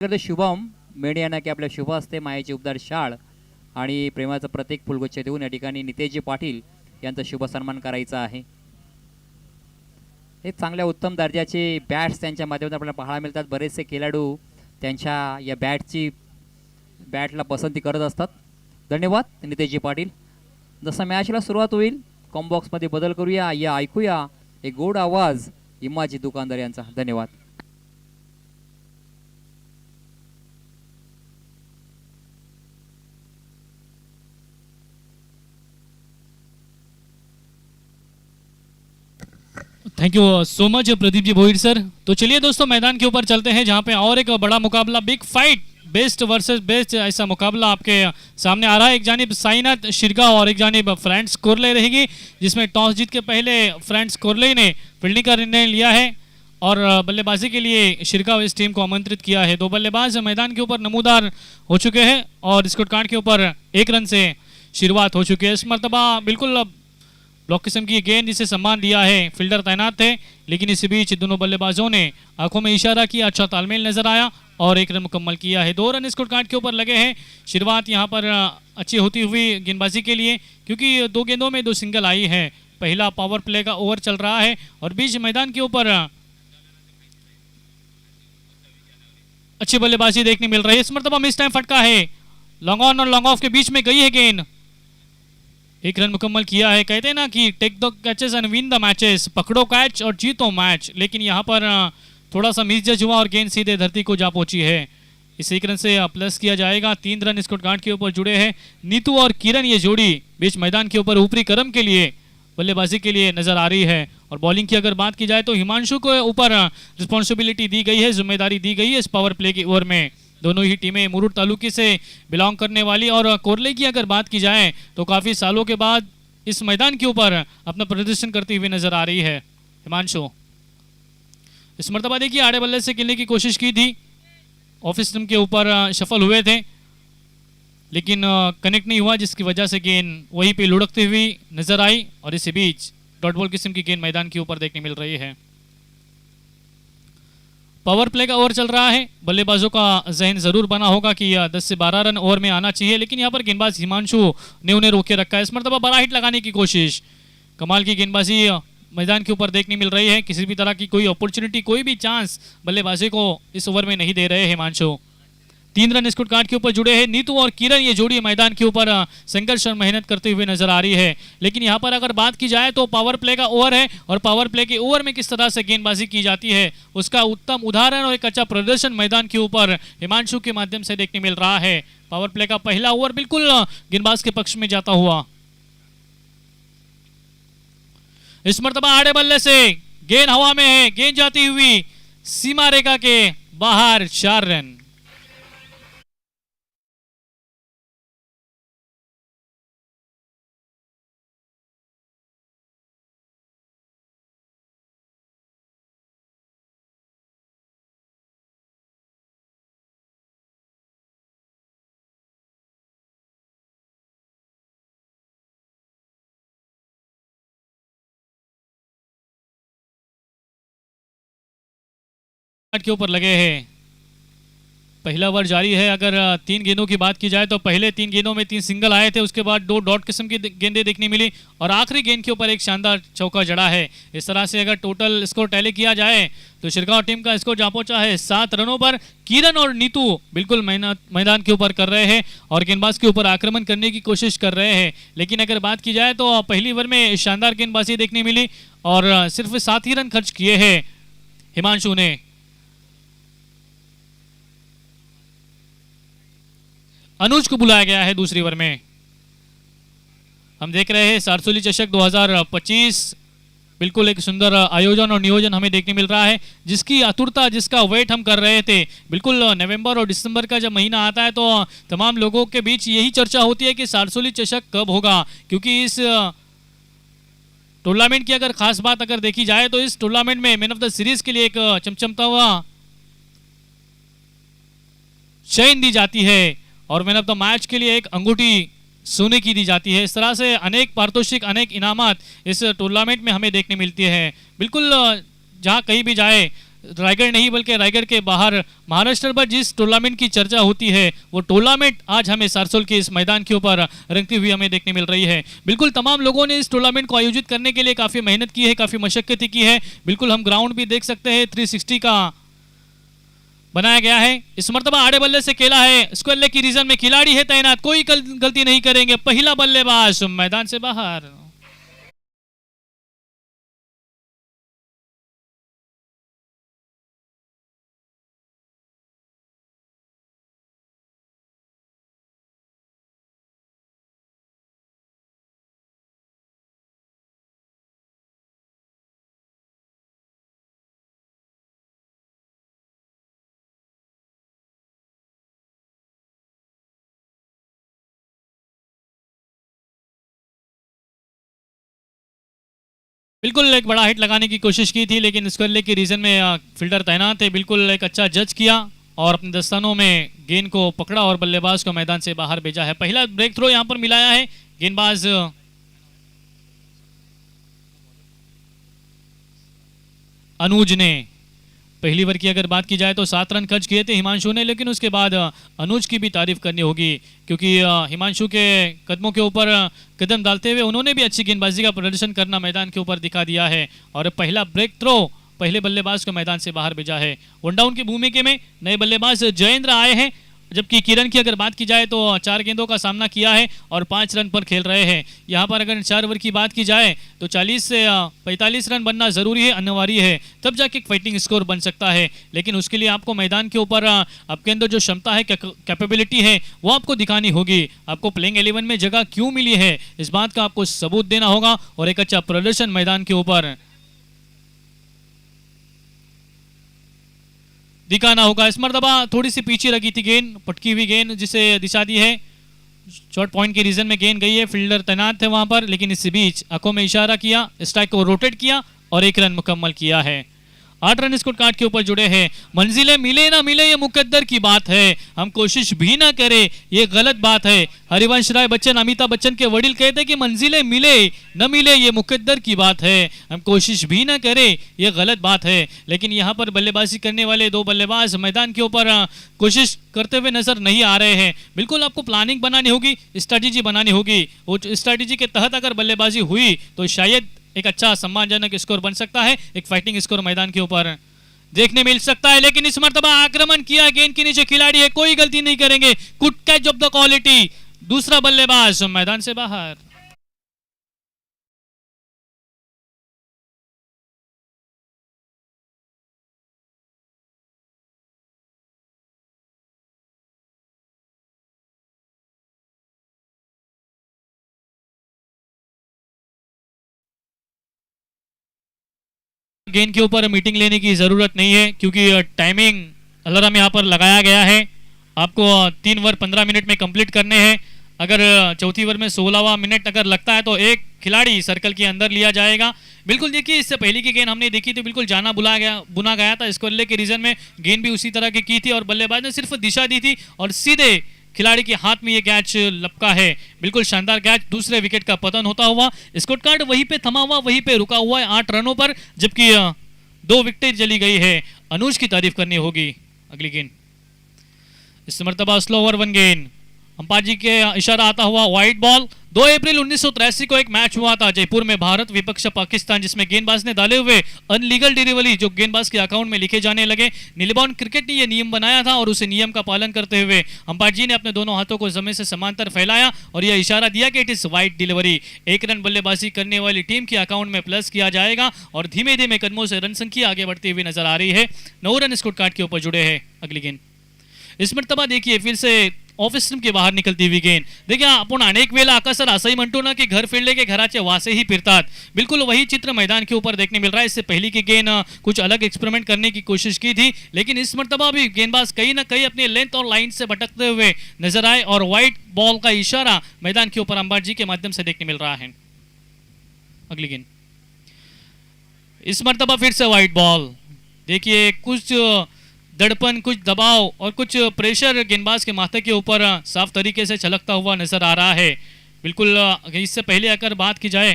शुभम मेणे यांना की आपल्या शुभ असते मायेची उबदार शाळ आणि प्रेमाचं प्रत्येक फुलगुच्छ देऊन या ठिकाणी नितेशजी पाटील यांचा शुभ सन्मान करायचा आहे। एक चांगल्या उत्तम दर्जाचे बॅट्स त्यांच्या माध्यमातून आपल्याला पाहायला मिळतात। बरेचसे खेळाडू त्यांच्या या बॅटला पसंती करत असतात। धन्यवाद नितेशजी पाटील। जसं मॅचला सुरुवात होईल कॉम बॉक्समध्ये बदल करूया, या ऐकूया एक गोड आवाज इमाजी दुकानदार यांचा। धन्यवाद। Thank you so much Pradeep ji Bhoir sir. तो चलिए दोस्तों मैदान के ऊपर चलते हैं जहां पे और एक बड़ा मुकाबला, big fight, best versus best ऐसा मुकाबला आपके सामने आ रहा है। एक जानिब साईनाथ शिरगांव और एक जानिब फ्रेंड्स कोरले रहेगी, जिसमें टॉस जीत के पहले फ्रेंड्स कोरले ने फील्डिंग का निर्णय लिया है और बल्लेबाजी के लिए शिरगांव इस टीम को आमंत्रित किया है। दो बल्लेबाज मैदान के ऊपर नमूदार हो चुके हैं और स्कोर कार्ड के ऊपर 1 रन से शुरुआत हो चुकी है। इस मरतबा बिल्कुल ब्लॉक किस्म की गेंद जिसे सम्मान दिया है, फील्डर तैनात थे, लेकिन इसी बीच दोनों बल्लेबाजों ने आंखों में इशारा किया, अच्छा तालमेल नजर आया और 1 रन मुकम्मल किया है। 2 रन स्कोर कार्ड के ऊपर लगे हैं। शुरुआत यहां पर अच्छी होती हुई गेंदबाजी के लिए, क्योंकि 2 गेंदों में 2 सिंगल आई है। पहला पावर प्ले का ओवर चल रहा है और बीच मैदान के ऊपर अच्छी बल्लेबाजी देखने मिल रही है। इस मरतबा मिस टाइम फटका है, लॉन्ग ऑन और लॉन्ग ऑफ के बीच में गई है गेंद, 1 रन मुकम्मल किया है। कहते हैं ना कि take the catches and win the matches, पकड़ो कैच और जीतो मैच, लेकिन यहाँ पर थोड़ा सा मिस जज हुआ और गेंद सीधे धरती को जा पहुंची है। इस 1 रन से प्लस किया जाएगा। 3 रन स्कोर कार्ड के ऊपर जुड़े हैं। नीतू और किरण ये जोड़ी बीच मैदान के ऊपर ऊपरी क्रम के लिए बल्लेबाजी के लिए नजर आ रही है। और बॉलिंग की अगर बात की जाए तो हिमांशु को ऊपर रिस्पॉन्सिबिलिटी दी गई है, जिम्मेदारी दी गई है इस पावर प्ले की ओवर में। दोनों ही टीमें मुरुड तालुके से बिलोंग करने वाली, और कोरले की अगर बात की जाए तो काफ़ी सालों के बाद इस मैदान के ऊपर अपना प्रदर्शन करती हुई नजर आ रही है हिमांशु। इस मरतबा देखिए आड़े बल्ले से खेलने की कोशिश की थी, ऑफ स्टंप के ऊपर सफल हुए थे, लेकिन कनेक्ट नहीं हुआ, जिसकी वजह से गेंद वहीं पे लुढ़कती हुई नजर आई और इसी बीच डॉट बॉल किस्म की गेंद मैदान के ऊपर देखने मिल रही है। पावर प्ले का ओवर चल रहा है। बल्लेबाजों का जहन जरूर बना होगा कि 10 से 12 रन ओवर में आना चाहिए, लेकिन यहाँ पर गेंदबाज हिमांशु ने उन्हें रोके रखा है। इस मरतबा बड़ा हिट लगाने की कोशिश, कमाल की गेंदबाजी मैदान के ऊपर देखने मिल रही है। किसी भी तरह की कोई अपॉर्चुनिटी, कोई भी चांस बल्लेबाजी को इस ओवर में नहीं दे रहे हिमांशु। 3 रन स्कोर कार्ड के ऊपर जुड़े हैं। नीतू और किरण ये जोड़ी मैदान के ऊपर संघर्ष और मेहनत करते हुए नजर आ रही है, लेकिन यहाँ पर अगर बात की जाए तो पावर प्ले का ओवर है और पावर प्ले के ओवर में किस तरह से गेंदबाजी की जाती है उसका उत्तम उदाहरण और एक अच्छा प्रदर्शन मैदान के ऊपर हिमांशु के माध्यम से देखने मिल रहा है। पावर प्ले का पहला ओवर बिल्कुल गेंदबाज के पक्ष में जाता हुआ। इस मरतबा आड़े बल्ले से गेंद हवा में है, गेंद जाती हुई सीमा रेखा के बाहर, 4 रन। के ऊपर लगे हैं। पहला ओवर जारी है। अगर 3 गेंदों की बात की जाए तो पहले 3 गेंदों में 3 सिंगल आए थे, उसके बाद 2 डॉट किस्म की गेंदें देखने मिली और आखिरी गेंद के ऊपर एक शानदार चौका जड़ा है। इस तरह से अगर टोटल स्कोर टैली किया जाए तो शिरगांव टीम का स्कोर जा पहुंचा है 7 रनों पर। किरण और नीतू बिल्कुल मैदान के ऊपर कर रहे हैं और गेंदबाज के ऊपर आक्रमण करने की कोशिश कर रहे हैं, लेकिन अगर बात की जाए तो पहली ओवर में शानदार गेंदबाजी देखने मिली और सिर्फ 7 ही रन खर्च किए हैं हिमांशु ने। अनुज को बुलाया गया है दूसरी ओवर में। हम देख रहे हैं सारसोली चषक 2025, बिल्कुल एक सुंदर आयोजन और नियोजन हमें देखने मिल रहा है, जिसकी आतुरता, जिसका वेट हम कर रहे थे। बिल्कुल नवंबर और दिसंबर का जब महीना आता है तो तमाम लोगों के बीच यही चर्चा होती है कि सारसोली चषक कब होगा, क्योंकि इस टूर्नामेंट की अगर खास बात अगर देखी जाए तो इस टूर्नामेंट में मैन ऑफ द सीरीज के लिए एक चमचमता हुआ चयन दी जाती है और मैन ऑफ द मैच के लिए एक अंगूठी सोने की दी जाती है। इस तरह से अनेक पारितोषिक, अनेक इनामात इस टूर्नामेंट में हमें देखने मिलती है। बिल्कुल जहां कहीं भी जाए रायगढ़ नहीं बल्कि रायगढ़ के बाहर महाराष्ट्र पर जिस टूर्नामेंट की चर्चा होती है वो टूर्नामेंट आज हमें सारसोल के इस मैदान के ऊपर रंगती हुई हमें देखने मिल रही है। बिल्कुल तमाम लोगों ने इस टूर्नामेंट को आयोजित करने के लिए काफ़ी मेहनत की है, काफ़ी मशक्कत की है। बिल्कुल हम ग्राउंड भी देख सकते हैं 360 का बनाया गया है। इस मरतबा आड़े बल्ले से खेला है, स्क्वायर लेग की रीजन में खिलाड़ी है तैनात, कोई गलती नहीं करेंगे। पहला बल्लेबाज मैदान से बाहर। बिल्कुल एक बड़ा हिट लगाने की कोशिश की थी, लेकिन स्क्वायर लेग की रीजन में फील्डर तैनात है। बिल्कुल एक अच्छा जज किया और अपने दस्तानों में गेंद को पकड़ा और बल्लेबाज को मैदान से बाहर भेजा है। पहला ब्रेक थ्रो यहां पर मिलाया है गेंदबाज अनुज ने। पहली ओवर की अगर बात की जाए तो 7 रन खर्च किए थे हिमांशु ने, लेकिन उसके बाद अनुज की भी तारीफ करनी होगी क्योंकि हिमांशु के कदमों के ऊपर कदम डालते हुए उन्होंने भी अच्छी गेंदबाजी का प्रदर्शन करना मैदान के ऊपर दिखा दिया है। और पहला ब्रेक थ्रो पहले बल्लेबाज को मैदान से बाहर भेजा है। वन डाउन की भूमिका में नए बल्लेबाज जयेंद्र आए हैं, जबकि किरण की अगर बात की जाए तो 4 गेंदों का सामना किया है और 5 रन पर खेल रहे हैं। यहाँ पर अगर 4 ओवर की बात की जाए तो 40 से 45 रन बनना ज़रूरी है, अनिवार्य है, तब जाके एक फाइटिंग स्कोर बन सकता है। लेकिन उसके लिए आपको मैदान के ऊपर आपके अंदर जो क्षमता है, कैपेबिलिटी है, वो आपको दिखानी होगी। आपको प्लेइंग 11 में जगह क्यों मिली है, इस बात का आपको सबूत देना होगा और एक अच्छा प्रदर्शन मैदान के ऊपर दिखाना होगा। इस मरतबा थोड़ी सी पीछे लगी थी गेंद, पटकी हुई गेंद जिसे दिशा दी है। शॉर्ट पॉइंट के रीजन में गेंद गई है, फील्डर तैनात थे वहां पर, लेकिन इस बीच आंखों में इशारा किया, स्ट्राइक को रोटेट किया और 1 रन मुकम्मल किया है। 8 रन स्कोर कार्ड के ऊपर जुड़े हैं। मंजिलें मिले ना मिले ये मुकद्दर की बात है, हम कोशिश भी ना करें ये गलत बात है। हरिवंश राय बच्चन, अमिताभ बच्चन के वडील कहते हैं कि मंजिलें मिले न मिले ये मुकद्दर की बात है, हम कोशिश भी ना करें ये गलत बात है। लेकिन यहाँ पर बल्लेबाजी करने वाले 2 बल्लेबाज मैदान के ऊपर कोशिश करते हुए नजर नहीं आ रहे हैं। बिल्कुल आपको प्लानिंग बनानी होगी, स्ट्रैटेजी बनानी होगी। वो स्ट्रैटेजी के तहत अगर बल्लेबाजी हुई तो शायद एक अच्छा सम्मानजनक स्कोर बन सकता है, एक फाइटिंग स्कोर मैदान के ऊपर देखने मिल सकता है। लेकिन इस मर्तबा आक्रमण किया, गेंद के नीचे खिलाड़ी है, कोई गलती नहीं करेंगे, good catch of the quality. दूसरा बल्लेबाज मैदान से बाहर। गेंद के ऊपर मीटिंग लेने की ज़रूरत नहीं है क्योंकि टाइमिंग अलार्म यहाँ पर लगाया गया है। आपको 3 ओवर 15 मिनट में कंप्लीट करने हैं। अगर चौथी ओवर में 16वां मिनट अगर लगता है तो एक खिलाड़ी सर्कल के अंदर लिया जाएगा। बिल्कुल देखिए, इससे पहले की गेंद हमने देखी थी, बिल्कुल जाना बुना गया था स्क्वायर के रीजन में, गेंद भी उसी तरह की थी और बल्लेबाज ने सिर्फ दिशा दी थी और सीधे खिलाड़ी के हाथ में ये कैच लपका है। बिल्कुल शानदार कैच, दूसरे विकेट का पतन होता हुआ। स्कोर कार्ड वहीं पे थमा हुआ, वहीं पे रुका हुआ है 8 रनों पर, जबकि 2 विकेट चली गई है। अनुज की तारीफ करनी होगी। अगली गेंद इस मरतबा स्लो ओवर 1 गेंद, अंपायर जी के इशारा आता हुआ वाइड बॉल। 2 अप्रैल 1983 को एक मैच हुआ था जयपुर में, भारत विपक्ष पाकिस्तान, जिसमें गेंदबाज ने डाले हुए अनलीगल डिलीवरी जो गेंदबाज के अकाउंट में लिखे जाने लगे। नीलबॉर्न क्रिकेट ने यह नियम बनाया था और उसे नियम का पालन करते हुए अंपायर जी ने अपने दोनों हाथों को जमीन से समांतर फैलाया और यह इशारा दिया कि it is wide delivery. 1 run बल्लेबाजी करने वाली टीम के अकाउंट में प्लस किया जाएगा और धीमे धीमे कदमों से रन संख्या आगे बढ़ती हुई नजर आ रही है। 9 रन स्कोर कार्ड के ऊपर जुड़े हैं। अगली गेंद इस मर्तबा देखिए फिर से ऑफिस के बाहर निकलती हुई गेंद। देखिए आपण अनेक वेळा आकाशर असंही म्हणतो ना की घर फिरले के घराचे वासे ही फिरतात, बिल्कुल वही चित्र मैदान के ऊपर देखने मिल रहा है। इससे पहले की गेंद कुछ अलग एक्सपेरिमेंट करने की कोशिश की थी, लेकिन इस मर्तबा भी गेंदबाज कहीं ना कहीं अपनी लेंथ और लाइन से भटकते हुए नजर आए और व्हाइट बॉल का इशारा मैदान के ऊपर अंपायर जी के माध्यम से देखने मिल रहा है। अगली गेंद इस मर्तबा फिर से व्हाइट बॉल। देखिए कुछ दड़पन, कुछ दबाव और कुछ प्रेशर गेंदबाज के माथे के ऊपर साफ तरीके से छलकता हुआ नजर आ रहा है। बिल्कुल इससे पहले अगर बात की जाए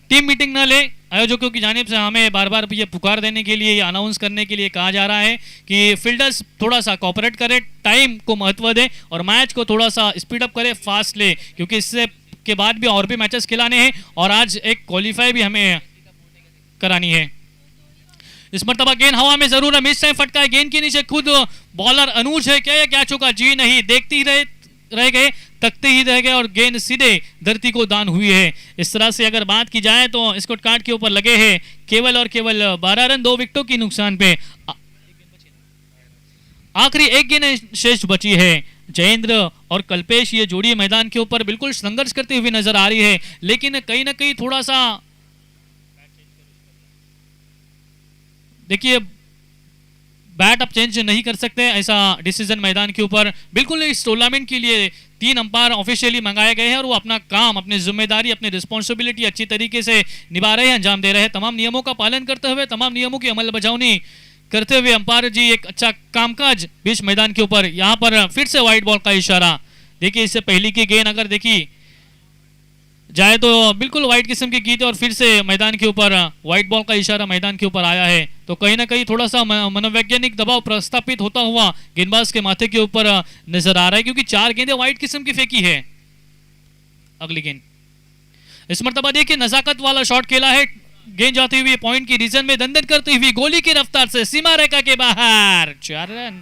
टीम मीटिंग न ले, आयोजकों की जानिब से हमें बार बार ये पुकार देने के लिए, ये अनाउंस करने के लिए कहा जा रहा है कि फील्डर्स थोड़ा सा कोऑपरेट करें, टाइम को महत्व दें और मैच को थोड़ा सा स्पीड अप करें, फास्ट ले, क्योंकि इससे के बाद भी और भी मैचेस खिलाने हैं और आज एक क्वालिफाई भी हमें करानी है। इस मरतबा गेंद हवा में जरूर है, मिस टाइम फटका है, गेंद के नीचे खुद बॉलर अनुज है, क्या ये क्या चुका, जी नहीं, देखते ही रह गए, तकते ही रह गए और गेंद सीधे धरती को दान हुई है। इस तरह से अगर बात की जाए तो स्कोर कार्ड के ऊपर लगे हैं केवल और केवल 12 रन 2 विकेटों की नुकसान पे। आखिरी एक गेंद शेष बची है। जयेंद्र और कल्पेश ये जोड़ी मैदान के ऊपर बिल्कुल संघर्ष करते हुए नजर आ रही है, लेकिन कहीं ना कहीं थोड़ा सा देखिए बैट आप चेंज नहीं कर सकते, ऐसा डिसीजन मैदान के ऊपर। बिल्कुल इस टूर्नामेंट के लिए 3 अंपायर ऑफिशियली मंगाए गए हैं और वो अपना काम, अपनी जिम्मेदारी, अपनी रिस्पॉन्सिबिलिटी अच्छी तरीके से निभा रहे हैं, अंजाम दे रहे हैं। तमाम नियमों का पालन करते हुए, तमाम नियमों की अमल बजावनी करते हुए अंपायर जी एक अच्छा कामकाज बीच मैदान के ऊपर। यहाँ पर फिर से व्हाइट बॉल का इशारा, देखिए इससे पहले की गेंद अगर देखी जाए तो बिल्कुल व्हाइट किस्म की गीत और फिर से मैदान के ऊपर व्हाइट बॉल का इशारा मैदान के ऊपर आया है, तो कहीं ना कहीं थोड़ा सा मनोवैज्ञानिक दबाव प्रस्तापित होता हुआ गेंदबाज के माथे के ऊपर नजर आ रहा है, क्योंकि 4 गेंदें व्हाइट किस्म की फेंकी है। अगली गेंद इस मरतबा देखिए नजाकत वाला शॉट खेला है, गेंद जाती हुई पॉइंट की रीजन में दंदन करती हुई गोली की रफ्तार से सीमा रेखा के बाहर, 4 रन।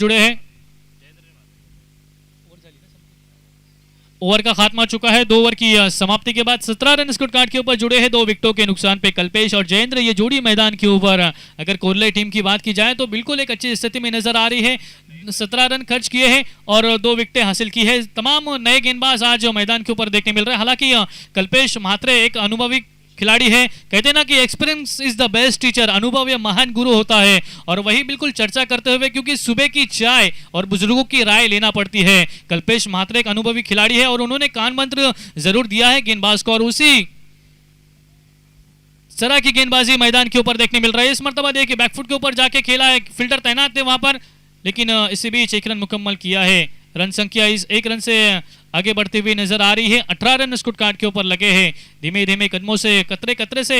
जुड़े हैं, ओवर का खात्मा चुका है। 2 ओवर की समाप्ति के बाद 17 रन स्कोर कार्ड के ऊपर जुड़े हैं 2 विकेटों के नुकसान पे कल्पेश और जयेंद्र। ये जोड़ी मैदान के ऊपर अगर कोरले टीम की बात की जाए तो बिल्कुल एक अच्छी स्थिति में नजर आ रही है। 17 रन खर्च किए हैं और 2 विकेटें हासिल की है। तमाम नए गेंदबाज आज मैदान के ऊपर देखने मिल रहे हैं। हालांकि कल्पेश म्हात्रे एक अनुभवी खिलाड़ी है, कहते हैं ना कि experience is the best teacher, अनुभव यह महान गुरु होता है, और वही बिल्कुल चर्चा करते हुए, क्योंकि सुबह की चाय और बुजुर्गों की राय लेना पड़ती है। कल्पेश म्हात्रे एक अनुभवी खिलाड़ी है और उन्होंने कान मंत्र जरूर दिया है गेंदबाज को, और उसी तरह की गेंदबाजी मैदान के ऊपर देखने मिल रही है। इस मरतबा देखिए बैकफुट के ऊपर जाके खेला है, फील्डर तैनात थे वहां पर, लेकिन इसी बीच 1 रन मुकम्मल किया है। रन संख्या इस 1 रन से आगे बढ़ती हुई नजर आ रही है। 18 रन स्कोर कार्ड के ऊपर लगे हैं। धीमे धीमे कदमों से कतरे कतरे से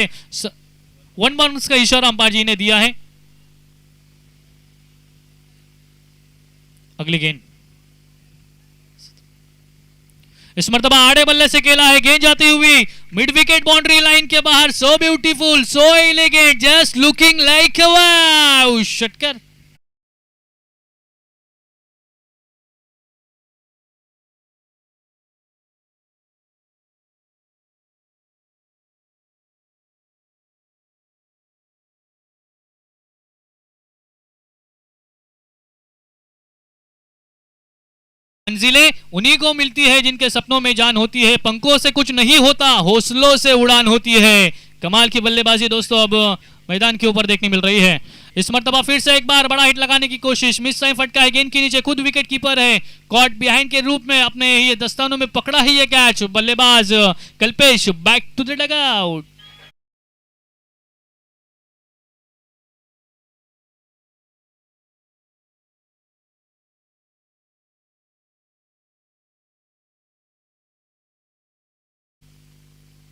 1 बाउंस का इशारा अंपायर जी ने दिया है। अगली गेंद इस मरतबा आड़े बल्ले से खेला है, गेंद जाती हुई मिड विकेट बाउंड्री लाइन के बाहर। So beautiful, so elegant, just looking like a wow, षटकर। मंजिलें उन्हीं को मिलती है जिनके सपनों में जान होती है। पंखों से कुछ नहीं होता, हौसलों से उड़ान होती है। कमाल की बल्लेबाजी दोस्तों अब मैदान के ऊपर देखने मिल रही है। इस मरतबा फिर से एक बार बड़ा हिट लगाने की कोशिश, मिस टाइम फटका है, गेंद के नीचे खुद विकेट कीपर है, कॉट बिहाइंड के रूप में अपने ये दस्तानों में पकड़ा ही ये कैच। बल्लेबाज Kalpesh back to the dugout.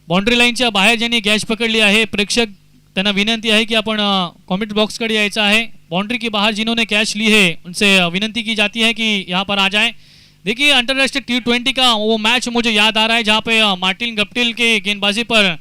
Boundary लाईनच्या बाहेर ज्यांनी कॅच पकडली आहे, प्रेक्षक त्यांना विनंती है कि अपन कमेंट बॉक्स कडे यायचं आहे। बाउंड्री के बाहर जिन्होंने कैच ली है उनसे विनंती की जाती है कि यहाँ पर आ जाएं। देखिए अंतरराष्ट्रीय T20 का वो मैच मुझे याद आ रहा है जहाँ पे मार्टिन गप्टिल के गेंदबाजी पर,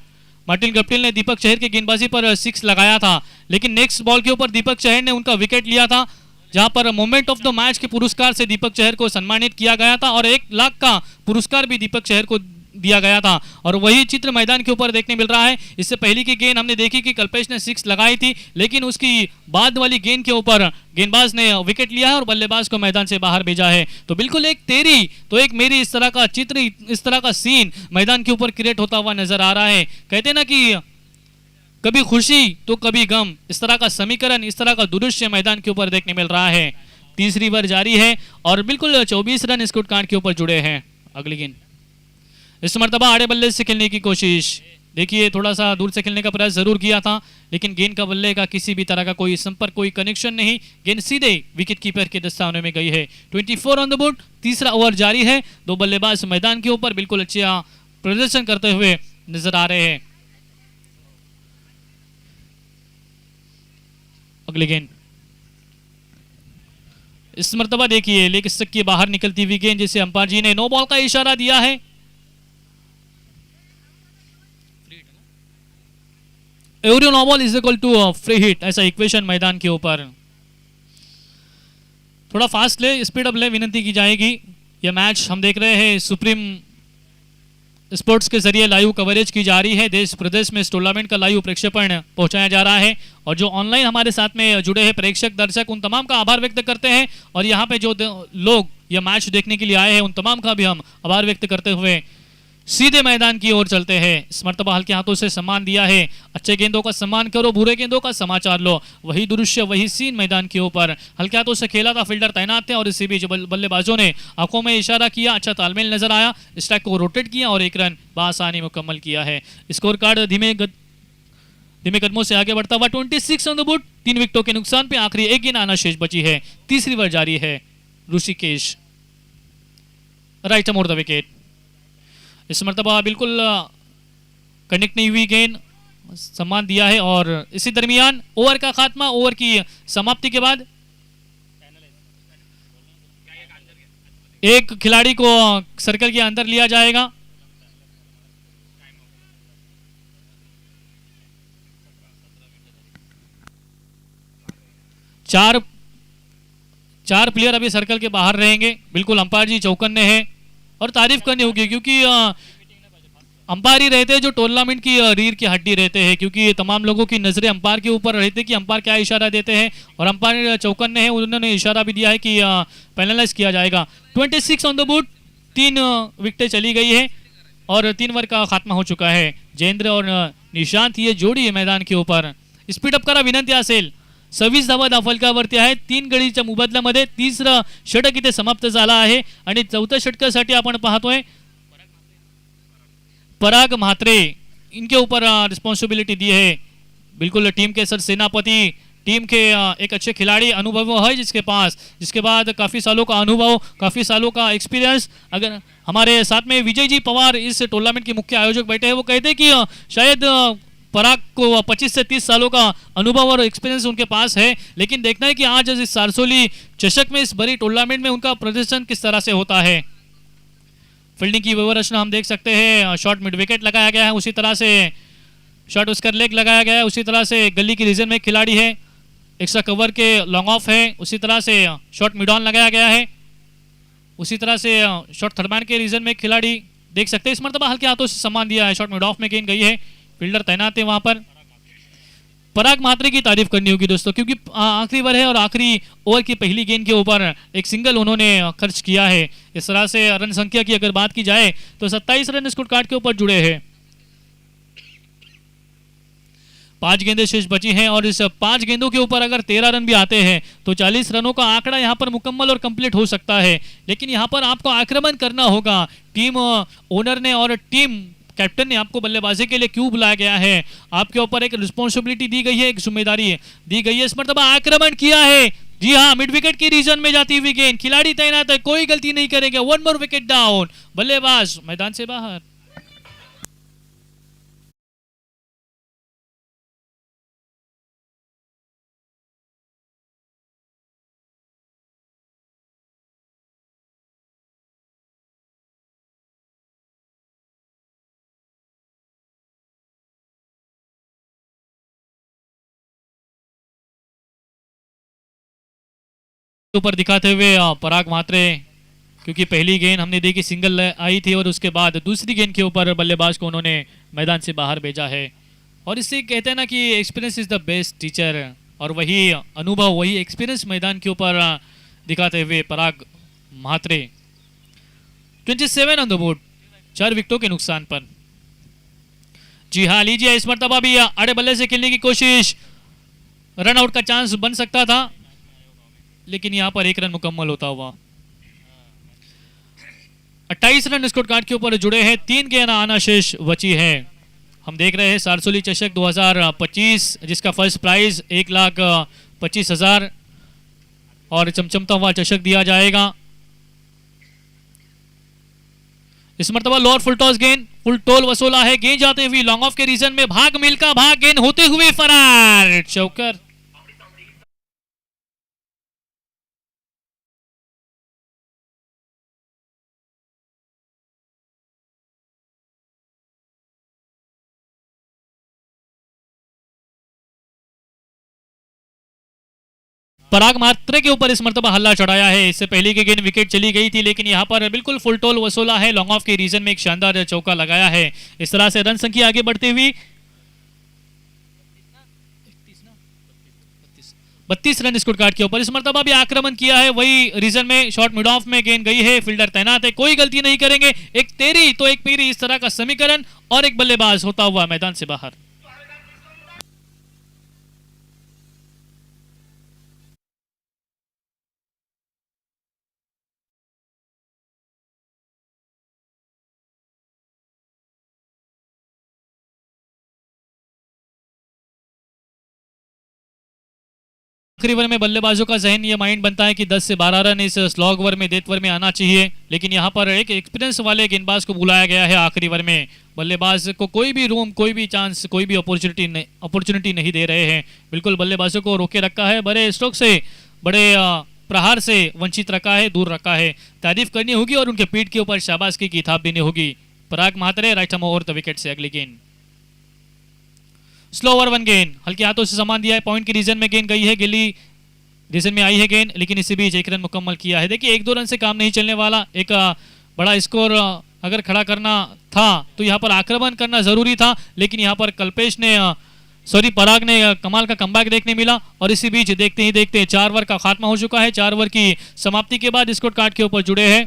मार्टिन गप्टिल ने दीपक चहर के गेंदबाजी पर 6 लगाया था, लेकिन नेक्स्ट बॉल के ऊपर दीपक चहर ने उनका विकेट लिया था, जहां पर मोमेंट ऑफ द मैच के पुरस्कार से दीपक चहर को सम्मानित किया गया था और 1 लाख का पुरस्कार भी दीपक चहर को दिया गया था और वही चित्र मैदान के ऊपर देखने मिल रहा है। इससे पहले की गेंद हमने देखी कि कल्पेश ने 6 लगाई थी, लेकिन उसकी बाद वाली गेंद के ऊपर गेंदबाज ने विकेट लिया है और बल्लेबाज को मैदान से बाहर भेजा है। तो बिल्कुल एक तेरी तो एक मेरी इस तरह का चित्र, इस तरह का सीन मैदान के ऊपर क्रिएट होता हुआ नजर आ रहा है। कहते हैं ना कि कभी खुशी तो कभी गम, इस तरह का समीकरण, इस तरह का दृश्य मैदान के ऊपर देखने मिल रहा है। तीसरी ओवर जारी है और बिल्कुल 24 रन स्कोर कार्ड के ऊपर जुड़े हैं। अगली गेंद इस मर्तबा आड़े बल्ले से खेलने की कोशिश, देखिए थोड़ा सा दूर से खेलने का प्रयास जरूर किया था, लेकिन गेंद का बल्ले का किसी भी तरह का कोई संपर्क, कोई कनेक्शन नहीं। गेंद सीधे विकेट कीपर के दस्ताने में गई है। 24 ऑन द बोर्ड, तीसरा ओवर जारी है। दो बल्लेबाज मैदान के ऊपर बिल्कुल अच्छा प्रदर्शन करते हुए नजर आ रहे हैं। अगली गेंद इस मर्तबा देखिए लेग स्टंप के बाहर निकलती हुई गेंद, जिसे अंपायर जी ने नो बॉल का इशारा दिया है। Every no ball is equal to free hit, ऐसा इक्वेशन मैदान के ऊपर। थोड़ा फास्ट ले, स्पीड अप ले, विनती की जाएगी। यह मैच हम देख रहे हैं सुप्रीम स्पोर्ट्स के जरिए लाइव कवरेज की जा रही है। देश प्रदेश में इस टूर्नामेंट का लाइव प्रेक्षेपण पहुंचाया जा रहा है और जो ऑनलाइन हमारे साथ में जुड़े हैं प्रेक्षक दर्शक, उन तमाम का आभार व्यक्त करते हैं और यहाँ पे जो लोग यह मैच देखने के लिए आए हैं उन तमाम का भी हम आभार व्यक्त करते हुए सीधे मैदान की ओर चलते हैं। इस मर्तबा हल्के हाथों से सम्मान दिया है। अच्छे गेंदों का सम्मान करो, बुरे गेंदों का समाचार लो, वही दृश्य वही सीन मैदान के ऊपर। हल्के हाथों से खेला था, फील्डर तैनात थे और इसी बीच बल्लेबाजों ने आंखों में इशारा किया, अच्छा तालमेल नजर आया, स्ट्राइक को रोटेट किया और एक रन बआसानी मुकम्मल किया है। स्कोर कार्ड धीमे कदमों से आगे बढ़ता हुआ 26 ऑन द बोर्ड, 3 विकेटों के नुकसान पे आखिरी एक गेंद आना शेष बची है। तीसरी ओवर जारी है। Rishikesh right more the wicket. इस मर्तबा बिल्कुल कनेक्ट नहीं हुई गेंद, सम्मान दिया है और इसी दरमियान ओवर का खात्मा, ओवर की समाप्ति के बाद एक खिलाड़ी को सर्कल के अंदर लिया जाएगा। चार प्लेयर अभी सर्कल के बाहर रहेंगे। बिल्कुल अंपायर जी चौकन्ने हैं और तारीफ करनी होगी क्योंकि अंपायर ही रहते हैं जो टूर्नामेंट की रीढ़ की हड्डी रहते हैं, क्योंकि तमाम लोगों की नजरें अंपायर के ऊपर रहती है कि अंपायर क्या इशारा देते हैं और अंपायर चौकन्ने हैं, उन्होंने इशारा भी दिया है कि पेनलाइज किया जाएगा। 26 ऑन द बोर्ड, 3 विकेटें चली गई है और 3 ओवर का खात्मा हो चुका है। जयेंद्र और निशांत ये जोड़ी है मैदान के ऊपर। स्पीड अप करा विनंती असेल। 26 धावा फलकावरती आहेत। 3 गडीच्या मुबदल्यामध्ये तिसरं षटक इथे समाप्त झाला आहे आणि चौथ्या षटकासाठी आपण पाहतोय पराग म्हात्रे, इनके ऊपर रिस्पॉन्सिबिलिटी दी है। बिल्कुल टीम के सर सेनापति, टीम के एक अच्छे खिलाड़ी, अनुभव है जिसके पास, जिसके बाद काफ़ी सालों का अनुभव, काफ़ी सालों का एक्सपीरियंस। अगर हमारे साथ में विजय जी पवार इस टूर्नामेंट के मुख्य आयोजक बैठे हैं, वो कहते हैं कि शायद पराग को 25 से 30 सालों का अनुभव और एक्सपीरियंस उनके पास है, लेकिन देखना है कि आज इस सारसोली चषक में, इस बड़ी टूर्नामेंट में उनका प्रदर्शन किस तरह से होता है। फील्डिंग की व्यवस्था हम देख सकते हैं, शॉर्ट मिड विकेट लगाया गया है, उसी तरह से शॉर्ट उसकर लेग लगाया गया है, उसी तरह से गली की रीजन में खिलाड़ी है, एक्स्ट्रा कवर के लॉन्ग ऑफ है, उसी तरह से शॉर्ट मिड ऑन लगाया गया है, उसी तरह से शॉर्ट थर्ड मैन के रीजन में खिलाड़ी देख सकते हैं। इस मरतबा हल्के हाथों से सम्मान दिया है, शॉर्ट मिड ऑफ में गेंद गई है, फील्डर तैनात है वहां पर। पराग म्हात्रे की तारीफ करनी होगी दोस्तों, क्योंकि आखिरी ओवर है और आखिरी ओवर की पहली गेंद के ऊपर एक सिंगल उन्होंने खर्च किया है। इस तरह से रन संख्या की अगर बात की जाए तो 27 रन स्कोर कार्ड के ऊपर जुड़े हैं। 5 गेंदें शेष बची हैं और इस 5 गेंदों के ऊपर अगर 13 रन भी आते हैं तो 40 रनों का आंकड़ा यहां पर मुकम्मल और कंप्लीट हो सकता है। लेकिन यहां पर आपको आक्रमण करना होगा। टीम ओनर ने और टीम कैप्टन ने आपको बल्लेबाजी के लिए क्यों बुलाया गया है, आपके ऊपर एक रिस्पॉन्सिबिलिटी दी गई है, एक जिम्मेदारी दी गई है। इस मरतबा आक्रमण किया है, जी हाँ, मिड विकेट की रीजन में जाती हुई गेंद, खिलाड़ी तैनात है, कोई गलती नहीं करेंगे। 1 मोर विकेट डाउन, बल्लेबाज मैदान से बाहर। ऊपर दिखाते हुए पराग म्हात्रे क्योंकि पहली गेंद हमने देखी सिंगल आई थी और उसके बाद दूसरी गेंद के ऊपर बल्लेबाज को उन्होंने मैदान से बाहर भेजा है। और इससे कहते हैं ना कि experience is the best teacher, और वही अनुभव वही एक्सपीरियंस मैदान के ऊपर दिखाते हुए पराग म्हात्रे 27 ऑन द बोर्ड, 4 विकेटों के नुकसान पर। जी हाँ, लीजिए इस मरतबा भी आड़े बल्ले से खेलने की कोशिश, रन आउट का चांस बन सकता था लेकिन यहां पर 1 रन मुकम्मल होता हुआ। 28 रन स्कोर कार्ड के ऊपर जुड़े हैं, 3 गेंद आना शेष बची है। हम देख रहे हैं सारसोली चषक 2025 जिसका फर्स्ट प्राइज 1,25,000 और चमचमता हुआ चषक दिया जाएगा। इस मरतबा लोअर फुल टॉस गेंद, फुल टोल वसूला है, गेंद जाते हुए लॉन्ग ऑफ के रीजन में भाग मिल्का भाग, गेंद होते हुए फरार, चौकर। पराग म्हात्रे के ऊपर इस मरतबा हल्ला चढ़ाया है। इससे पहले की गेंद विकेट चली गई थी लेकिन यहां पर बिल्कुल फुल टोल वसूला है, लॉन्ग ऑफ के रीजन में एक शानदार चौका लगाया है। इस तरह से रन संख्या आगे बढ़ती हुई 32 रन स्कोर कार्ड के ऊपर। इस मरतबा भी आक्रमण किया है, वही रीजन में शॉर्ट मिड ऑफ में गेंद गई है, फील्डर तैनात है, कोई गलती नहीं करेंगे, एक तेरी तो एक पीरी, इस तरह का समीकरण और एक बल्लेबाज होता हुआ मैदान से बाहर। आखिरी ओवर में बल्लेबाजों का जहन ये माइंड बनता है कि 10 से 12 रन इस स्लॉग ओवर में, डेथ ओवर में आना चाहिए, लेकिन यहाँ पर एक एक्सपीरियंस वाले गेंदबाज को बुलाया गया है आखिरी ओवर में। बल्लेबाज को कोई भी रूम, कोई भी चांस, कोई भी अपॉर्चुनिटी नहीं दे रहे हैं, बिल्कुल बल्लेबाजों को रोके रखा है, बड़े स्ट्रोक से, बड़े प्रहार से वंचित रखा है, दूर रखा है। तारीफ करनी होगी और उनके पीठ के ऊपर शाबाशी की थाप देनी होगी। Parag Mhatre right hand over the wicket से अगली गेंद, स्लो ओवर 1 गेंद, हल्के हाथों से सामान दिया है, पॉइंट के रीजन में गेंद गई है, गिल्ली रीजन में आई है गेंद, लेकिन इसी बीच 1 रन मुकम्मल किया है। देखिए 1-2 रन से काम नहीं चलने वाला, एक बड़ा स्कोर अगर खड़ा करना था तो यहाँ पर आक्रमण करना जरूरी था, लेकिन यहाँ पर कल्पेश ने पराग ने कमाल का कमबैक देखने मिला। और इसी बीच देखते ही देखते 4 ओवर का खात्मा हो चुका है। 4 ओवर की समाप्ति के बाद स्कोर कार्ड के ऊपर जुड़े हैं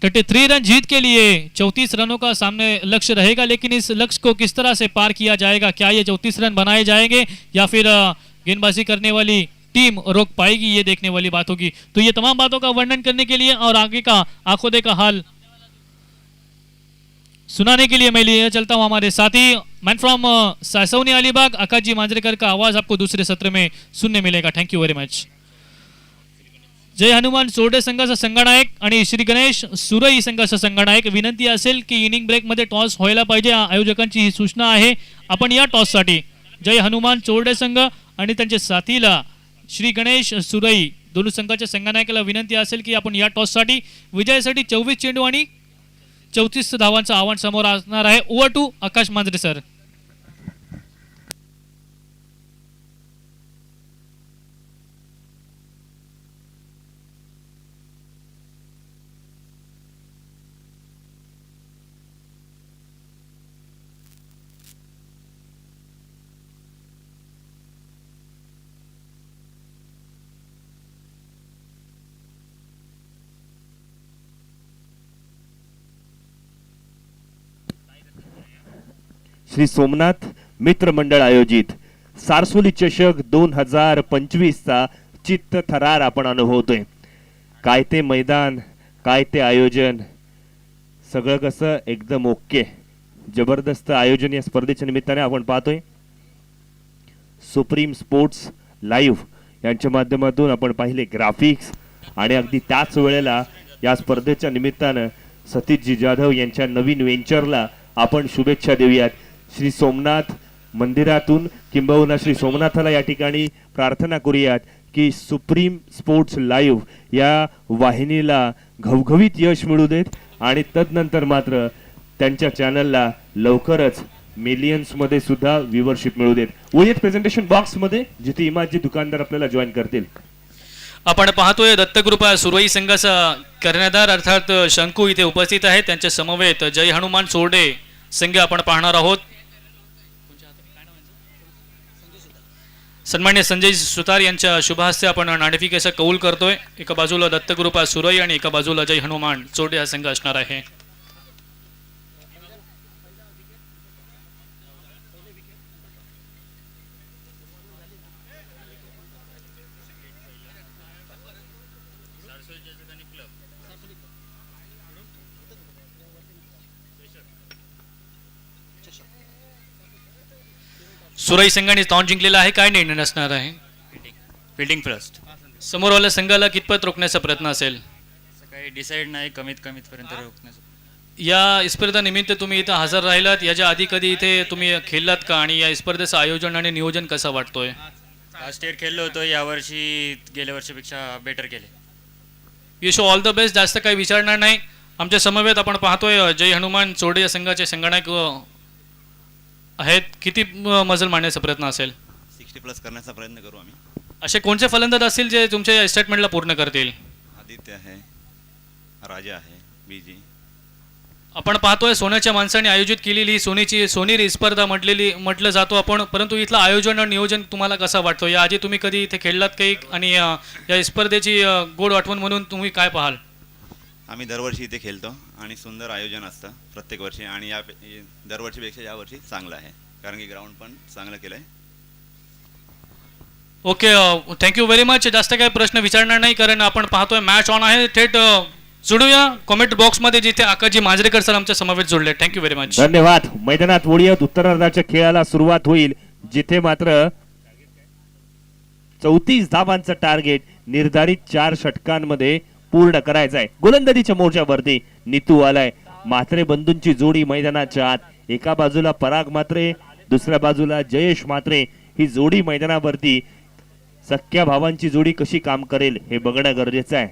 33 रन जीत के लिए 34 रनों का सामने लक्ष्य रहेगा, लेकिन इस लक्ष्य को किस तरह से पार किया जाएगा, क्या ये 34 रन बनाए जाएंगे या फिर गेंदबाजी करने वाली टीम रोक पाएगी, ये देखने वाली बात होगी। तो ये तमाम बातों का वर्णन करने के लिए और आगे का आंखों देखा हाल सुनाने के लिए मैं लिए चलता हूं हमारे साथी मैन फ्रॉम सासौनी अलीबाग आकाश जी मांजरेकर का आवाज आपको दूसरे सत्र में सुनने मिलेगा। Thank you very much. जय हनुमान चोरडे संघाचा संघनायक आणि श्री गणेश सुरई संघाचा संघनायक, विनंती असेल की इनिंग ब्रेक मध्ये टॉस व्हायला पाहिजे, आयोजकांची ही सूचना आहे। आपण या टॉस साठी जय हनुमान चोरडे संघ आणि त्यांच्या साथीला श्री गणेश सुरई दोन्ही संघाच्या संघनायकाला विनंती असेल की आपण या टॉस साठी विजयासाठी 24 चेंडू आणि 34 धावांचं आव्हान समोर असणार आहे। Over to Akash Manjare sir. Shri Somnath मित्र मंडळ आयोजित सारसोली चषक 2025 चा चित्त थरार आपण अनुभवतोय। काय ते मैदान, काय ते आयोजन, सगळं कसं एकदम ओके, जबरदस्त आयोजन या स्पर्धेच्या निमित्ताने आपण पाहतोय। सुप्रीम स्पोर्ट्स लाईव्ह यांच्या माध्यमातून आपण पाहिले ग्राफिक्स आणि अगदी त्याच वेळेला या स्पर्धेच्या निमित्ताने सतीशजी जाधव यांच्या नवीन वेंचरला आपण शुभेच्छा देऊयात। श्री सोमनाथ मंदिरातून किंबहुना श्री सोमनाथाला या ठिकाणी प्रार्थना करूयात की सुप्रीम स्पोर्ट्स लाईव्ह या वाहिनीला घवघवीत यश मिळू देत आणि तदनंतर मात्र त्यांच्या चॅनलला लवकरच मिलियन्स मध्ये सुद्धा व्ह्यूअरशिप मिळू देत। वयत प्रेझेंटेशन बॉक्स मध्ये जिथे इमाजी दुकानदार आपल्याला जॉइन करतील। आपण पाहतोय दत्तकृपा सुरई संघाचा कर्णधार अर्थात शंकू इथे उपस्थित आहे. त्यांच्या समवेत जय हनुमान चोरडे संघ आपण पाहणार आहोत. सन्मान्य संजय सुतार यांच्या शुभहस्ते आपण नाणेफेकीचा कौल करतोय. एका बाजूला दत्तकृपा सुरई आणि एका बाजूला जय हनुमान चोरडे हा संघ असणार आहे. सुरई संघाने टॉस जिंकलेला आहे. काय निर्णय असणार आहे? Fielding first. समोरवाल्या संघाला कितपत रोखण्याचा प्रयत्न असेल? काही डिसाईड नाही, कमीत कमीतपर्यंत रोखण्याचं. या स्पर्धेनिमित्त तुम्ही इथं हजर राहिलात. याच्या आधी कधी इथे तुम्ही खेळलात का आणि या स्पर्धेचं आयोजन आणि नियोजन कसं वाटतोय? लास्ट इयर खेळलो होतो, यावर्षी गेल्या वर्षीपेक्षा बेटर केले. You show all the best. जास्त काही विचारणार नाही. आमच्या समवेत आपण पाहतोय जय हनुमान चोरडे या संघाचे संगणक आहेत. किती मजल मारण्याचा प्रयत्न असेल? 60+ करण्याचा प्रयत्न करू आम्ही. असे कोणते फलंदाज असतील जे तुमच्या या स्टेटमेंटला पूर्ण करतील? आदित्य आहे, राजा आहे, बीजी. आपण पाहतोय सोन्याच्या माणसाने आयोजित केलेली सोनेरी स्पर्धा म्हटलं जातो आपण, परंतु इथलं आयोजन आणि नियोजन तुम्हाला कसं वाटतं? या आधी तुम्ही कधी इथे खेळलात काही आणि या स्पर्धेची गोड आठवण म्हणून तुम्ही काय पाहाल? आम्ही दरवर्षी इथे खेळतो आणि सुंदर आयोजन असतं प्रत्येक वर्षी, आणि या दरवर्षीपेक्षा यावर्षी चांगलं आहे कारण की ग्राउंड पण चांगलं केलं आहे. Okay, thank you very much. जास्त काही प्रश्न विचारणार नाही कारण आपण पाहतोय मॅच ऑन आहे. थेट जोडूया कमेंट बॉक्समध्ये जिथे आकाजी मांजरेकर सर आमच्या समवेत जोडले. Thank you very much. धन्यवाद. मैदानात वळूयात. उत्तरार्धाच्या खेळाला सुरुवात होईल, जिथे मात्र 34 धावांचं टार्गेट निर्धारित 4 षटकांमध्ये पूर्ण करायचं आहे. गोलंदाजीच्या मोर्चावरती नितू आलाय. म्हात्रे बंधूंची जोडी मैदानाच्या आत. एका बाजूला पराग म्हात्रे, दुसऱ्या बाजूला जयेश म्हात्रे. ही जोडी मैदानावरती सख्या भावांची जोडी कशी काम करेल हे बघणं गरजेचं आहे.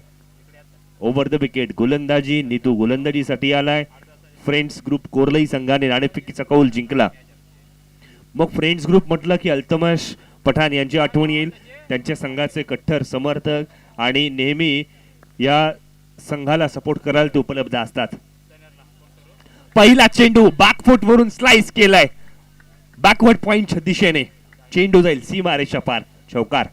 ओव्हर द विकेट गोलंदाजी. नितू गोलंदाजीसाठी आलाय. फ्रेंड्स ग्रुप कोरलई संघाने नाणेफेकीचा कौल जिंकला. मग फ्रेंड्स ग्रुप म्हटलं की अल्तमश पठाण यांची आठवण येईल. त्यांच्या संघाचे कट्टर समर्थक आणि नेहमी या संघाला सपोर्ट करायला ते उपलब्ध असतात. पहिला चेंडू बॅकफूट वरून स्लाइस केलाय. बॅकवर्ड पॉइंटच्या दिशेने चेंडू जाईल सीमारेषा पार. चौकार.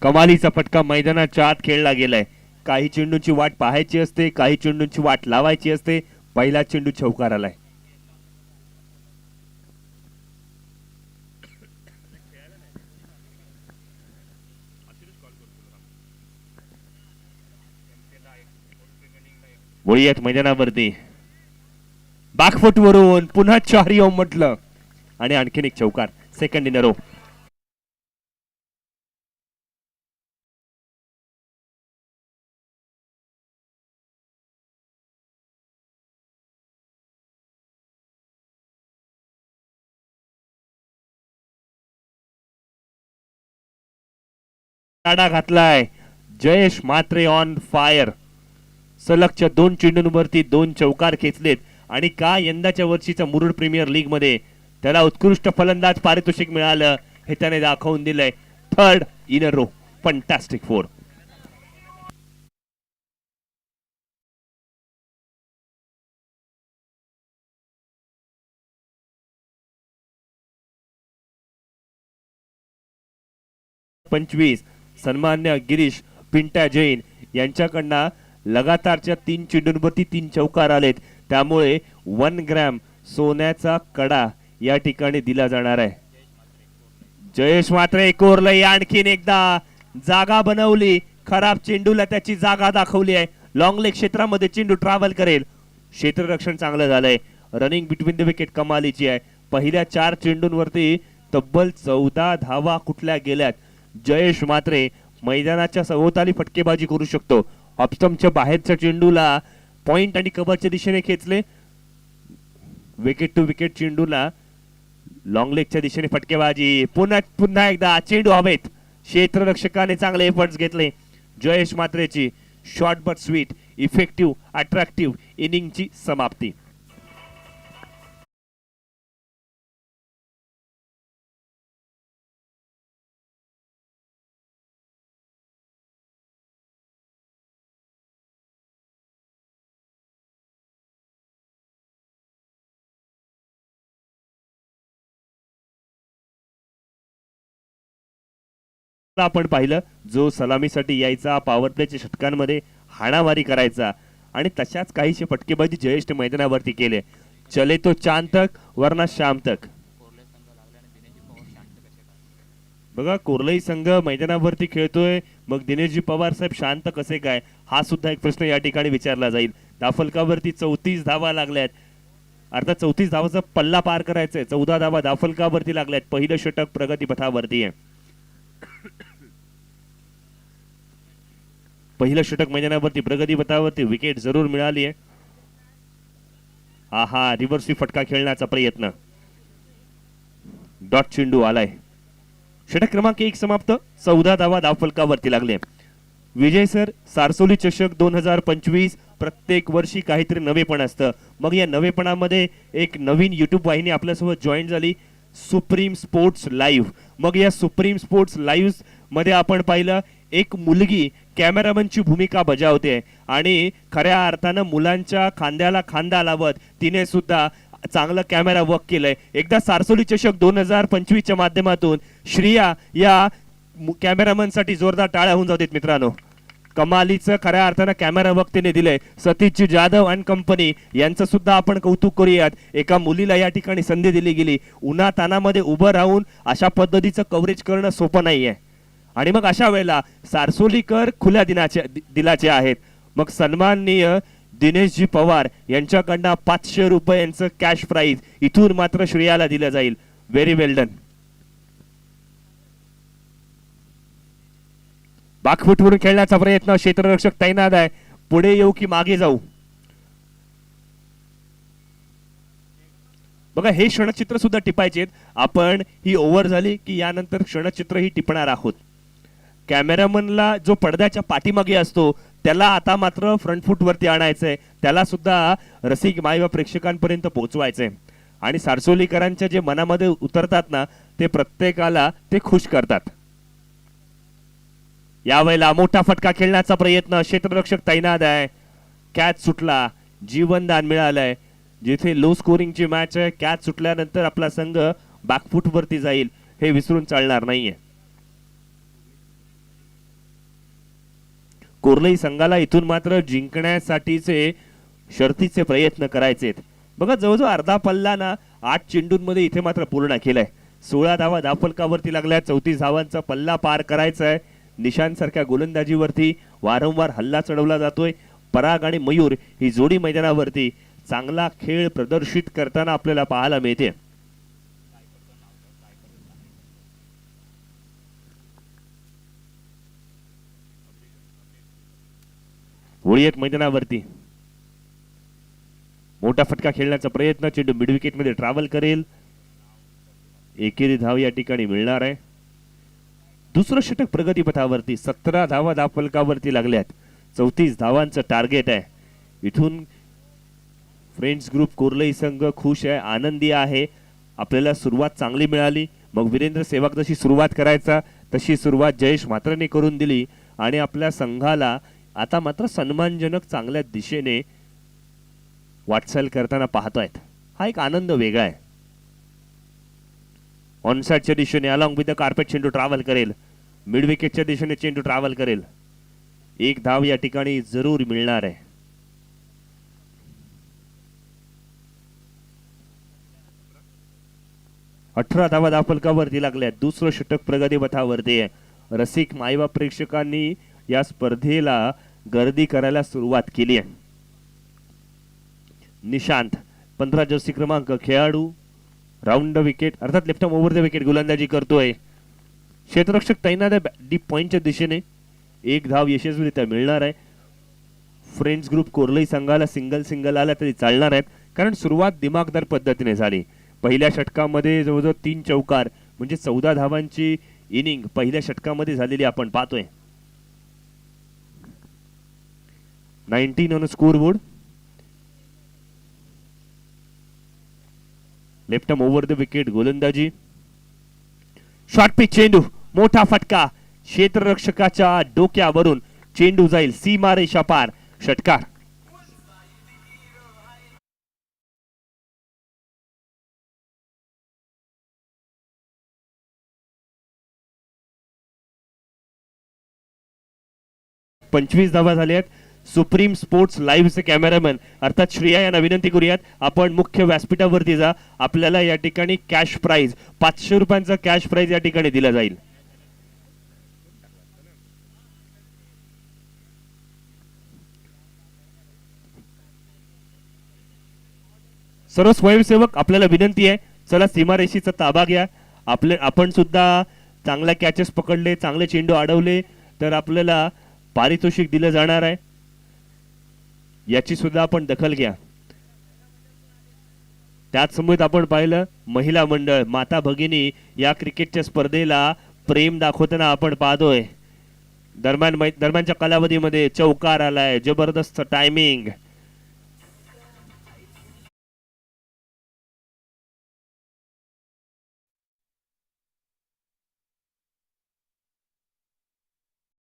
कमालीचा फटका मैदानाच्या आत खेळला गेलाय. काही चेंडूंची वाट पाहायची असते, काही चेंडूंची वाट लावायची असते. पहिला चेंडू चौकार आलाय. वळूयात मैदानावरती. बॅकफूट वरून पुन्हा 4 येऊन म्हटलं आणि आणखीन एक चौकार. Second in a row. घातलाय. Jayesh Mhatre on fire. सलगच्या 2 चेंडूंवरती 2 चौकार खेचलेत आणि का यंदाच्या वर्षीच्या मुरुड प्रीमियर लीग मध्ये त्याला उत्कृष्ट फलंदाज पारितोषिक मिळालं हे त्याने दाखवून दिलंय. Third in a row. Fantastic 4. सन्मान्य गिरीश पिंटा जैन यांच्याकडनं लगातारच्या 3 चेंडूंवरती 3 चौकार आलेत. त्यामुळे 1 ग्रॅम सोन्याचा कडा या ठिकाणी दिला जाणार आहे. जयेश म्हात्रे कोरलई आणखीन एकदा जागा बनवली. खराब चेंडूला त्याची जागा दाखवली आहे. लॉंग लेग क्षेत्रामध्ये चेंडू ट्रॅव्हल करेल. क्षेत्ररक्षण चांगलं झालंय. रनिंग बिटवीन द विकेट कमालीची आहे. पहिल्या 4 चेंडूंवरती तब्बल 14 धावा कुठल्या गेल्यात. जयेश म्हात्रे मैदानाच्या सभोवताली फटकेबाजी करू शकतो. ऑफस्टंपच्या बाहेरच्या चेंडूला पॉइंट आणि कव्हरच्या दिशेने खेचले. विकेट टू विकेट चेंडूला लॉंग लेगच्या दिशेने फटकेबाजी. पुन्हा एकदा चेंडू हवेत. क्षेत्ररक्षकाने चांगले एफर्ट्स घेतले. जयेश मात्रेची short but sweet effective attractive इनिंगची समाप्ती. आपण पाहिलं जो सलामीसाठी यायचा, पॉवर प्लेच्या षटकांमध्ये हाणामारी करायचा आणि तशाच काहीशे फटकेबाजी जयेशने मैदानावरती केले. चले तो चांद तक वरना शाम तक. बघा कोरलई संघ मैदानावरती खेळतोय, मग दिनेशजी पवार साहेब शांत कसे काय, हा सुद्धा एक प्रश्न या ठिकाणी विचारला जाईल. धाफलकावरती 34 धावा लागल्यात, अर्थात 34 धावाचा पल्ला पार करायचंय. 14 धावा धाफलकावरती लागल्यात. पहिलं षटक प्रगतीपथावरती आहे. पहिलं षटक मैदानावरती प्रगतीपथावरती विकेट जरूर मिळाली आहे. आहा रिव्हर्स फटका खेळण्याचा प्रयत्न, डॉट चेंडू आलाय. षटक क्रमांक 1 समाप्त. 14 धावा धावफलकावरती लागले. विजय सर, सारसोली चषक 2025 प्रत्येक वर्षी काहीतरी नवेपण असतं. मग या नवेपणामध्ये एक नवीन युट्यूब वाहिनी आपल्यासोबत जॉईन झाली, सुप्रीम स्पोर्ट्स लाईव्ह. मग या सुप्रीम स्पोर्ट्स लाईव्ह मध्ये आपण पाहिलं एक मुलगी कॅमेरामनची भूमिका बजावते आणि खऱ्या अर्थानं मुलांच्या खांद्याला खांदा लावत तिने सुद्धा चांगलं कॅमेरा वर्क केलंय. एकदा सारसोली चषक 2025 च्या माध्यमातून श्रिया या कॅमेरामन साठी जोरदार टाळ्या होऊन जातात मित्रांनो. कमालीचं खऱ्या अर्थानं कॅमेरा वर्क तिने दिलंय. सतीश जाधव अँड कंपनी यांचं सुद्धा आपण कौतुक करूयात. एका मुलीला या ठिकाणी संधी दिली गेली. उन्हा तानामध्ये उभं राहून अशा पद्धतीचं कव्हरेज करणं सोपं नाहीये. आणि मग अशा वेळेला सारसोलीकर खुल्या दिलाचे आहेत. मग सन्माननीय दिनेशजी पवार यांच्याकडनं 500 रुपयांचं कॅश प्राइज इथून मात्र श्रेयाला दिलं जाईल. Very well done. बाकफुटवरून खेळण्याचा प्रयत्न, क्षेत्ररक्षक तैनात आहे. पुढे येऊ की मागे जाऊ. बघा हे क्षणचित्र सुद्धा टिपायचे. आपण ही ओव्हर झाली की यानंतर क्षणचित्र ही टिपणार आहोत. कॅमेरामनला जो पडद्याच्या पाठीमागे असतो त्याला आता मात्र फ्रंट फूट वरती आणायचंय. त्याला सुद्धा रसिक माय व प्रेक्षकांपर्यंत पोहोचवायचंय. आणि सारसोलीकरांच्या जे मनामध्ये उतरतात ना ते प्रत्येकाला ते खुश करतात. यावेळेला मोठा फटका खेळण्याचा प्रयत्न, क्षेत्ररक्षक तैनात आहे. कॅच सुटला, जीवनदान मिळालंय. जिथे लो स्कोरिंगची मॅच आहे, कॅच सुटल्यानंतर आपला संघ बॅकफूट वरती जाईल हे विसरून चालणार नाहीये. कोरलई संघाला इथून मात्र जिंकण्यासाठीचे शर्तीचे प्रयत्न करायचे. बघा जवळजवळ अर्धा पल्ला ना 8 चेंडूंमध्ये इथे मात्र पूर्ण केलाय. 16 धावा धावफलकावरती लागल्या. 34 धावांचा पल्ला पार करायचा आहे. निशांत सारख्या गोलंदाजीवरती वारंवार हल्ला चढवला जातोय. पराग आणि मयूर ही जोडी मैदानावरती चांगला खेळ प्रदर्शित करताना आपल्याला पाहायला मिळते. होळीत मैदानावरती मोठा फटका खेळण्याचा प्रयत्न, चेंडू मिड विकेट मध्ये ट्रॅव्हल करेल. एकेरी धाव या ठिकाणी मिळणार आहे. दुसरं षटक प्रगतीपथावरती. 17 धावा धावफलकावरती लागल्यात. 34 धावांचं टार्गेट आहे. इथून फ्रेंड्स ग्रुप कोरलई संघ खुश आहे, आनंदी आहे. आपल्याला सुरुवात चांगली मिळाली. मग वीरेंद्र सेवाग जशी सुरुवात करायचा तशी सुरुवात जयेश म्हात्रेने करून दिली आणि आपल्या संघाला आता मात्र सन्मानजनक चांगल्या दिशेने वाटचाल करताना पाहतोयत. हा एक आनंद वेगळा आहे. ऑनसाइडच्या दिशेने अलॉंग विथ द कार्पेट चेंडू ट्रॅव्हल करेल. मिड विकेटच्या दिशेने चेंडू ट्रॅव्हल करेल. एक धाव या ठिकाणी जरूर मिळणार आहे. अठरा धावा धावफलकावरती लागल्या. दुसरं षटक प्रगतीपथावरती आहे. रसिक मायवा प्रेक्षकांनी या स्पर्धेला गर्दी करायला सुरुवात केली आहे. निशांत 15 जर्सी क्रमांक खेळाडू राऊंड द विकेट अर्थात left arm over the wicket गोलंदाजी करतोय. क्षेत्ररक्षक तैनात आहे डीप पॉइंटच्या दिशेने. एक धाव यशस्वीरित्या मिळणार आहे. फ्रेंड्स ग्रुप कोरलई संघाला सिंगल आला तरी चालणार आहेत कारण सुरुवात दिमागदार पद्धतीने झाली. पहिल्या षटकामध्ये जवळजवळ 3 चौकार म्हणजे 14 धावांची इनिंग पहिल्या षटकामध्ये झालेली आपण पाहतोय. 19 on score board. Left arm over the wicket गोलंदाजी. शॉर्ट पिच चेंडू, मोठा फटका, क्षेत्ररक्षकाच्या डोक्यावरून चेंडू जाईल सीमारेषा पार. षटकार. पंचवीस धावा झाल्यात. सुप्रीम स्पोर्ट्स लाईव्हचे कॅमेरामॅन अर्थात श्रेया यांना विनंती करूयात, आपण मुख्य व्यासपीठावरती जा. आपल्याला या ठिकाणी कॅश प्राइज 500 रुपयांचा कॅश प्राइज या ठिकाणी दिला जाईल. सर्व स्वयंसेवक आपल्याला विनंती आहे, चला सीमारेषेचा ताबा घ्या. आपण सुद्धा चांगल्या कॅचेस पकडले, चांगले चेंडू अडवले तर आपल्याला पारितोषिक दिलं जाणार आहे, याची सुद्धा आपण दखल घ्या. त्याच समोर आपण पाहिलं महिला मंडळ माता भगिनी या क्रिकेटच्या स्पर्धेला प्रेम दाखवताना आपण पाहतोय. दरम्यानच्या कालावधीमध्ये चौकार आलाय, जबरदस्त टायमिंग.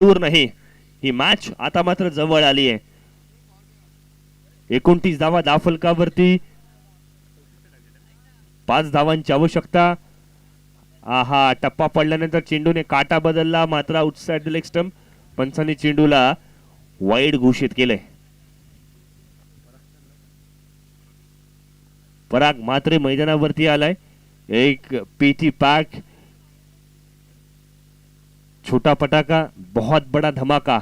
दूर नाही ही मॅच आता मात्र जवळ आली आहे. 29 धावा धावफलकावरती, 5 धावांची आवश्यकता. आहा, टप्पा पडल्यानंतर चेंडूने काटा बदलला, मात्र आउटसाइड द लेग स्टंप. पंचांनी चेंडूला वाईड घोषित केलंय. पराग मात्र मैदानावरती आलाय. एक पीटी पॅक, छोटा पटाका, बहुत बड़ा धमाका.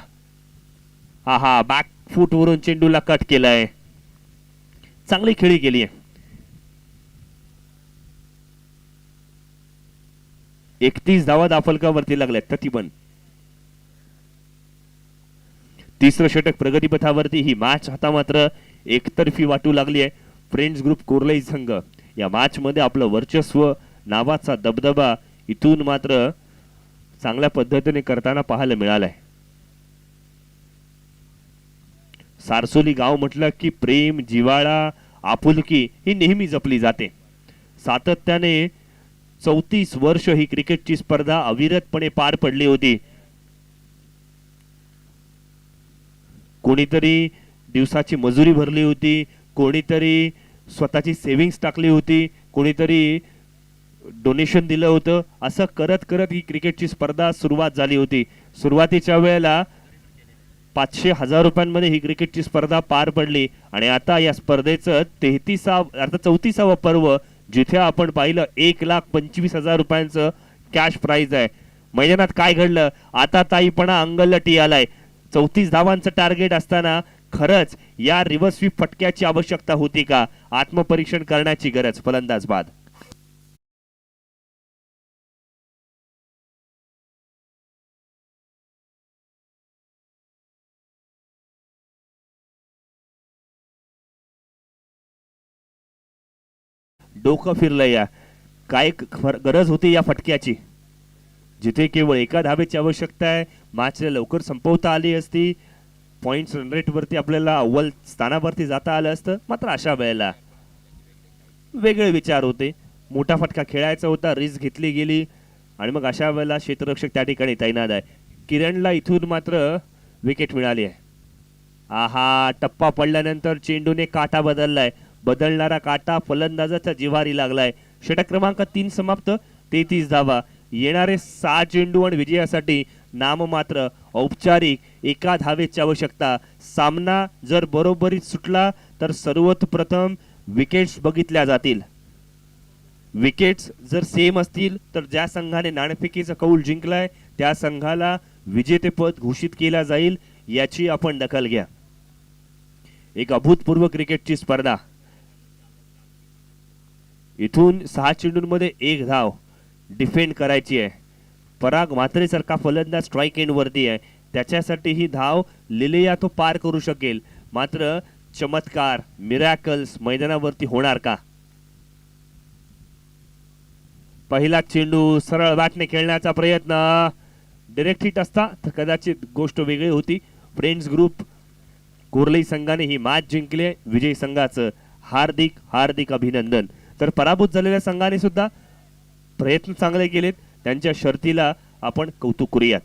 आहा, बॅक फूट वरून चेंडूला कट केलाय. चांगली खेळी केली आहे. 31 धावा दाफलकावरती लागल्यात ततीबन. तिसरं षटक प्रगतीपथावरती. ही मॅच आता मात्र एकतर्फी वाटू लागली आहे. फ्रेंड्स ग्रुप कोर्लाई संघ या मॅच मध्ये आपलं वर्चस्व, नावाचा दबदबा इथून मात्र चांगल्या पद्धतीने करताना पाहायला मिळालाय. सारसोली गाव म्हटलं की प्रेम, जिव्हाळा, आपुलकी ही नेहमी जपली जाते. सातत्याने 34 वर्ष ही क्रिकेटची स्पर्धा अविरतपणे पार पडली होती. कोणीतरी दिवसाची मजुरी भरली होती, कोणीतरी स्वतःची सेव्हिंग्स टाकली होती, कोणीतरी डोनेशन दिलं होतं. असं करत करत ही क्रिकेटची स्पर्धा सुरुवात झाली होती. सुरुवातीच्या वेळेला 500,000 रुपयांमध्ये ही क्रिकेटची स्पर्धा पार पडली आणि आता या स्पर्धेचं 34वा पर्व, जिथे आपण पाहिलं 1,25,000 रुपयांचं कॅश प्राइज आहे. मैदानात काय घडलं, आता ताईपणा अंगलटी आलाय. 34 धावांचं टार्गेट असताना खरंच या रिव्हर्स स्वीप फटक्याची आवश्यकता होती का? आत्मपरीक्षण करण्याची गरज. फलंदाज बाद. डोकं फिरलं. या काय गरज होती या फटक्याची, जिथे केवळ एका धावेची आवश्यकता आहे. मॅच लवकर संपवता आली असती, पॉइंट्स रन रेट वरती आपल्याला अव्वल स्थानावरती जाता आलं असतं. मात्र अशा वेळेला वेगळे विचार होते. मोठा फटका खेळायचा होता, रिस्क घेतली गेली आणि मग अशा वेळेला क्षेत्ररक्षक त्या ठिकाणी तैनात आहे. किरणला इथून मात्र विकेट मिळाली आहे. आहा, टप्पा पडल्यानंतर चेंडूने काटा बदललाय. बदलणारा काटा फलंदाजाच्या जिव्हारी लागलाय. षटक क्रमांक 3 समाप्त. 33 धावा. येणारे 6 चेंडू आणि विजयासाठी नाममात्र औपचारिक एका धावेची आवश्यकता. सामना जर बरोबरीत सुटला तर सर्वप्रथम विकेट्स बघितल्या जातील. विकेट्स जर सेम असतील तर ज्या संघाने नाणेफेकीचा कौल जिंकलाय त्या संघाला विजेतेपद घोषित केला जाईल, याची आपण दखल घ्या. एक अभूतपूर्व क्रिकेटची स्पर्धा. इथून 6 चेंडूंमध्ये 1 धाव डिफेंड करायची आहे. पराग म्हात्रेसारखा फलंदाज स्ट्राईक एंड वरती आहे, त्याच्यासाठी ही धाव लिलिया तो पार करू शकेल. मात्र चमत्कार, मिरॅकल्स मैदानावरती होणार का? पहिला चेंडू सरळ बॅटने खेळण्याचा प्रयत्न, डायरेक्ट हिट असता तर कदाचित गोष्ट वेगळी होती. फ्रेंड्स ग्रुप कोर्लई संघाने ही मॅच जिंकली आहे. विजयी संघाचं हार्दिक हार्दिक अभिनंदन. तर पराभूत झालेल्या संघाने सुद्धा प्रयत्न चांगले केलेत, त्यांच्या शर्तीला आपण कौतुक करूयात.